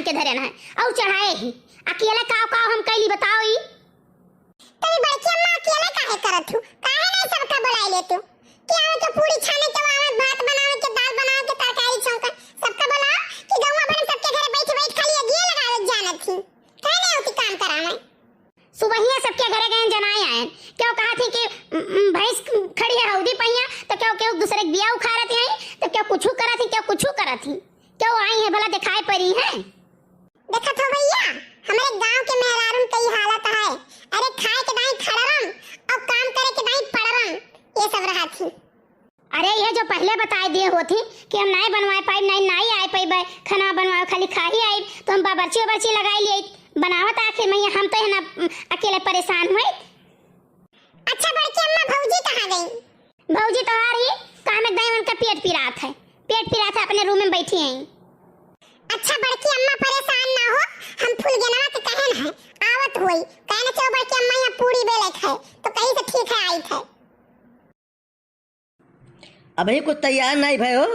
के धरे ना और चढ़ाए ही अकेले काव काव हम कैली बताओ ई तभी बड़की अम्मा अकेले काहे करत हूं काहे नहीं सबका बुला ले तू क्या हो तो पूरी छाने के वाला भात बनावे के दाल बनावे के तरकारी छौंका सबका बुलाओ कि गौवा बन सबके घरे बैठ बैठ खाली अगिए लगावे जानत थी काहे नहीं होती काम करावे सुबह ही सबके घरे गए जनाए आए क्यों कहा थी कि भैंस खड़ी है हौदी पहिया तो क्यों क्यों दूसरे के बिया उखा रही है तो क्यों कुछ करा थी क्यों कुछ करा थी क्यों आई है भला दिखाई पड़ी है देखा तो भैया हमारे गांव के मेहरारून कई हालत है अरे खाए के दाई खड़रम और काम करे के दाई पड़रम ये सब रहा थी अरे ये जो पहले बताए दिए होती कि हम नहीं बनवाए पाए नहीं आए पाए खाना बनवाए खाली खा ही आए तो हम बाबरची लगाई लिए बनावत आखिर में हम तो है ना अकेले परेशान हुए। अच्छा बड़की अम्मा भौजी कहाँ गई भौजी तो आ रही कहा में गए उनका पेट पीड़ा था अपने रूम में बैठी हैं। अच्छा बड़की अम्मा परेशान ना हो हम फूल गेनवा के कहन है आवत होई कहने चो बड़की अम्मा यहाँ पूरी बेले खाए तो कहीं से ठीक है आई थे अभी कुछ तैयार नहीं भाई हो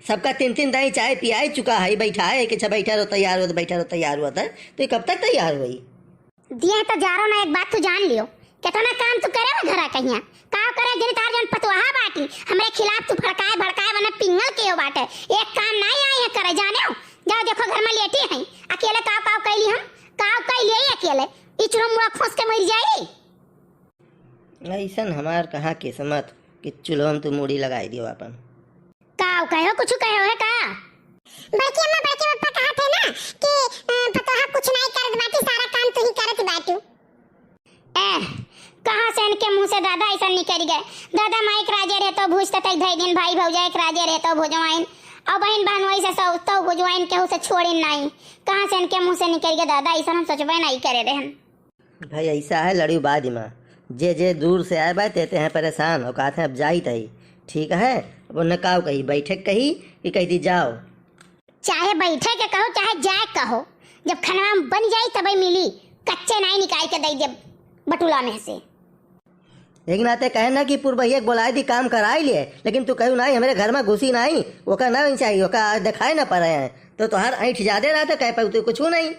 सबका 3 दाई चाय पियाई चुका है बैठा है कि बैठा रहो तैयार हुआ था तो ये कब तक तैयार हुई दिया तो जा रहा ना एक बात तू जान लियो कितना काम तू करे वो घरा कहिया का करे जनी तार जन पतवाहा बाटी हमरे खिलाफ तू भड़काए वना पिंगल के हो बाटे एक काम नहीं आई है करे जाने जाओ देखो घर में लेटी है अकेले काव कैली हम काव कैली अकेले इचरो मुड़ा खोस के मर जाई ऐसा हमार कहाँ किस्मत कि चूल्हा में तू मूड़ी लगाई दियो अपन काव कहो कुछ कहो है का बड़की अम्मा बड़के पापा कहा थे ना कि पतोहा कुछ नहीं करत बाटी सारा काम तू ही करत बाटू कहाँ से इनके मुंह से दादा ऐसा निकल गए दादा माइक राजे रहतो भूजता तक धई दिन भाई भौजाई के राजे रहतो भुजवाइन और बहन बहनोई से तो भुजवाइन के उसे छोड़ी नहीं कहाँ से इनके मुंह से निकल गए दादा ऐसा हम सोचबे नहीं करे रहन भाई ऐसा है लड़ी बाद में जे दूर से आए बात देते हैं परेशान और कहते हैं अब जाई तही ठीक है अब उन्हें काव कही बैठे कही कि कहती जाओ चाहे बैठे के कहो चाहे जाए कहो जब खाना बन जाए तभी मिली कच्चे नहीं निकाल के दे जब बटुला में से एक नाते कहे ना कि पूर्वहिया बोलाए दी काम कराई लिए लेकिन तू कहू नहीं हमारे घर में घुसी नहीं वो का ना चाहिए वो का दिखाए ना पा रहे हैं तो हर ऐठ ज्यादा रहा तो कह पाऊ तो कुछ नहीं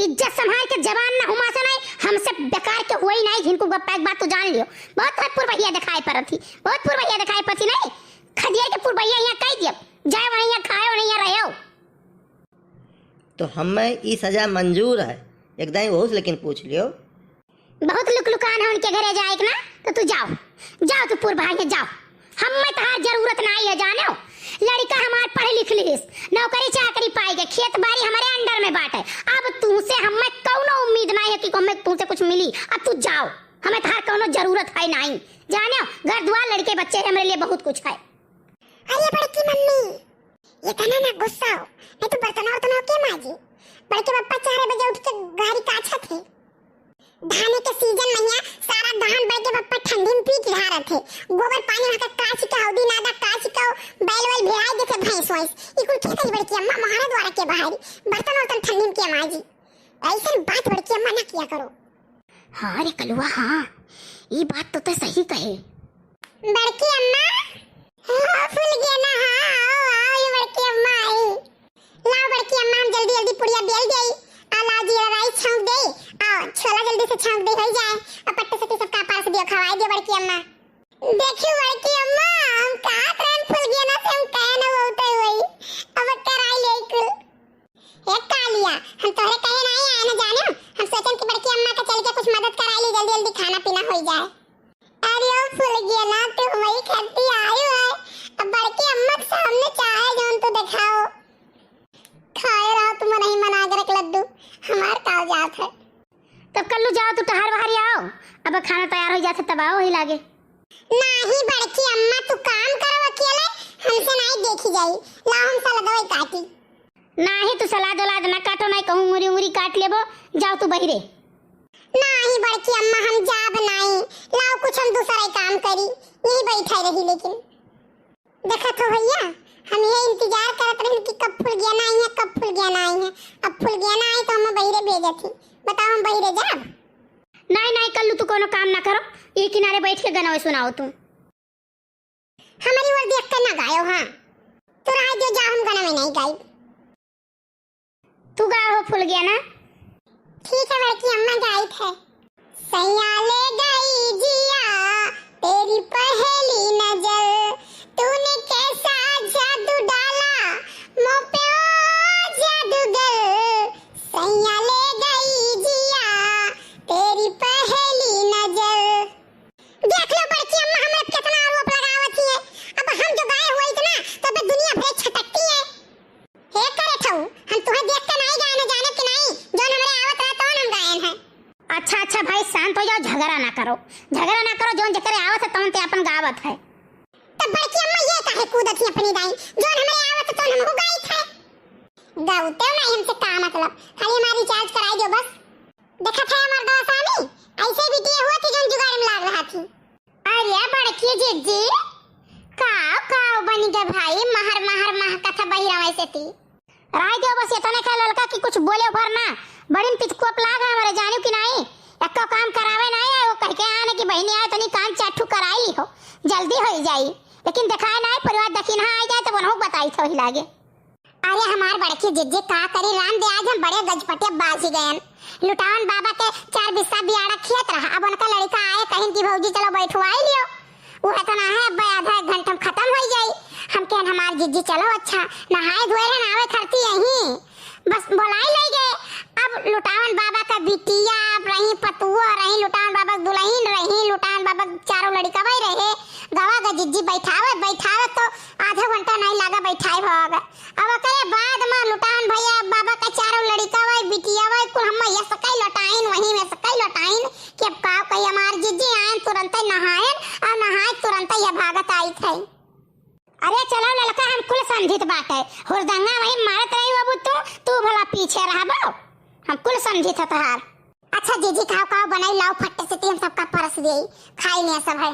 इज्जत संभाल के जवान ना हुआ से नहीं हमसे बेकार के हुई नहीं जिनको गप्पा एक बात तो जान लियो बहुत पूर्वहिया दिखाई पर थी बहुत पूर्वहिया दिखाई पर थी नहीं खदिया के पूर्वहिया यहाँ कह दिया जाए वहीं यहाँ खाए वहीं यहाँ रहो तो हमें ये सजा मंजूर है एकदम वो लेकिन पूछ लियो बहुत लुकलुकान है उनके घरे जाए ना तो तू जाओ तू पूर्वहिया जाओ हमें तहार जरूरत नहीं है जानो लड़का हमार पढ़े लिख लिस नौकरी चाकरी पाएगे खेत बाड़ी हमारे अंडर में बाटे अब तुमसे हमें कोनो उम्मीद नहीं है कि हमें तुमसे कुछ मिली अब तू जाओ हमें तहार कोनो जरूरत है नहीं जानो घर द्वार लड़के बच्चे हमारे लिए बहुत कुछ है। अरे बड़की मम्मी ये तना ना गुस्सा हो नहीं तो बर्तन के माजी बड़के पापा 4 बजे उठ के गाड़ी काछा थे धान के सीजन में यहाँ सारा धान बड़के पापा ठंडी में पीट रहा थे गोबर पानी में काच का हौदी नादा काच का बैल वैल भिड़ाई देखे भैंस वैंस ई कुल खेती बड़की अम्मा महारा द्वारा के बाहरी बर्तन ठंडी में के माजी ऐसा बात बड़की अम्मा ना किया करो। हाँ रे कलुआ हाँ ये बात तो सही कहे बड़की अम्मा हाँ फूल गया ना हाँ आओ बड़की अम्मा आई लाओ बड़की अम्मा हम जल्दी पुड़िया बेल गई आला जीरा राइस छौंक दे आओ छोला जल्दी से छौंक दे हो जाए और पट्टे से सब का पास दियो खवाई दे बड़की अम्मा देखियो बड़की अम्मा हम का ट्रेन फूल गया ना से हम कह ना होते हुई अब कराई ले कुल एक कालिया हम तोरे कहे नहीं आए ना जानो हम सोचन कि बड़की अम्मा का चल के कुछ मदद कराई ले जल्दी खाना पीना हो जाए अरे ओ फूल गया ना तो वही खेती आयो है अब बड़की अम्मा के सामने चाहे जोन तो दिखाओ खाए रहो तुम नहीं मना के रख लड्डू हमार काव जात है तब कल्लू जाओ तू टहर बाहर आओ अब खाना तैयार हो जाता तब आओ ही लागे नहीं बड़की अम्मा तू काम करो अकेले हमसे नहीं देखी जाई ला हम सलाद वही काटी नहीं तू सलाद वलाद ना काटो नहीं कहूं उंगली काट लेबो जाओ तू बहिरे नहीं बड़की अम्मा हम जाब नहीं लाओ कुछ हम दूसरा काम करी यही बैठा रही लेकिन देखा तो भैया हम ये इंतजार करत रही कि कब फूल गया ना आई है कब फूल गया ना आई है अब फूल गया ना आई तो हम बहिरे भेजे थी बताओ हम बहिरे जाब नहीं कल्लू तू कोनो काम ना करो ये किनारे बैठ के गाना सुनाओ तू हमारी ओर देख कर ना गायो हां तो राय जो जा हम गाना में नहीं गाई तू गा हो फूल गया ना। ठीक है बड़की अम्मा गाई थे। सैया ले गई जिया तेरी पहली नजर, तूने कैसा जादू डाला मुँह पे ओ जादूगर। सैया ले गई जिया तेरी पहली नजर। देख लो बड़की अम्मा हमें कितना आरोप लगावत है। अब हम जो गाए हुए इतना तो बे दुनिया भर छटकती है। हे करे ठऊ हम तुम्हें देख के नहीं गाए न जाने कि नहीं, जो हमरे आवत रहा तो हम गायन है। अच्छा अच्छा भाई शांत हो जाओ, झगड़ा ना करो, जोन जकरे आवत है तौन ते अपन गावत है। तो बड़की अम्मा ये काहे कूदत ही अपनी दाई, जो हमरे आवत तो हम गाई थे। गाउते नहीं हमसे का मतलब, खाली हमारी रिचार्ज कराई दो बस। देखा था हमार दोसानी ऐसे भी दिए हुआ थी जो जुगाड़ में लाग रहा थी। अरे बड़की जीजी काव काव बनी गए भाई, महर कथा बहिरा वैसे थी। राय दो बस इतने कह ललका कि कुछ बोले भर ना, बड़ी पिचकोप लाग हमारे जानियो कि नहीं, एको काम करावे नहीं है। वो कह के आने की बहनी आए तनी कान चाठू कराई ली हो, जल्दी हो जाई, लेकिन दिखाए नहीं परिवार दखी ना आ जाए तो बनहु बताई थो ही लागे। अरे हमार बड़की जिज्जे का करी राम दे, आज हम बड़े गजपटे बाजी गए। लुटावन बाबा के 4 बिस्सा बियाड़ा खेत रहा, अब उनका लड़का आए कहीं की भौजी चलो बैठवाई लियो, वो इतना है अब आधा एक घंटा में खत्म हो जाई। हम कहन हमार जिज्जी चलो अच्छा नहाए धोए रहे नावे करती यहीं बस बोलाई ले गए। अब लुटावन बाबा का बिटिया रही, पतुआ रही, लुटावन बाबा दुल्हन रही, लुटावन बाबा चारों लड़का वही रहे। गवा का जिज्जी बैठावे तो आधा घंटा नहीं लगा बैठाए होगा। अब करे बाद में लुटावन भैया बाबा का चारों लड़का वही बिटिया वही कुल हम ये सकाई लटाइन वही में सकाई लटाइन कि अब का कही हमार जिज्जी आए तुरंत नहायन और नहाए तुरंत ये भागत आई थे। अरे चलो ललका हम कुल समझित बात है, हुरदंगा वही मारत रही बाबू, तू भला पीछे रहबो, हम कुल समझित है तहार। अच्छा जीजी खाओ बनाई लाओ फट्टे से हम सबका परस दे खाई नहीं सब है।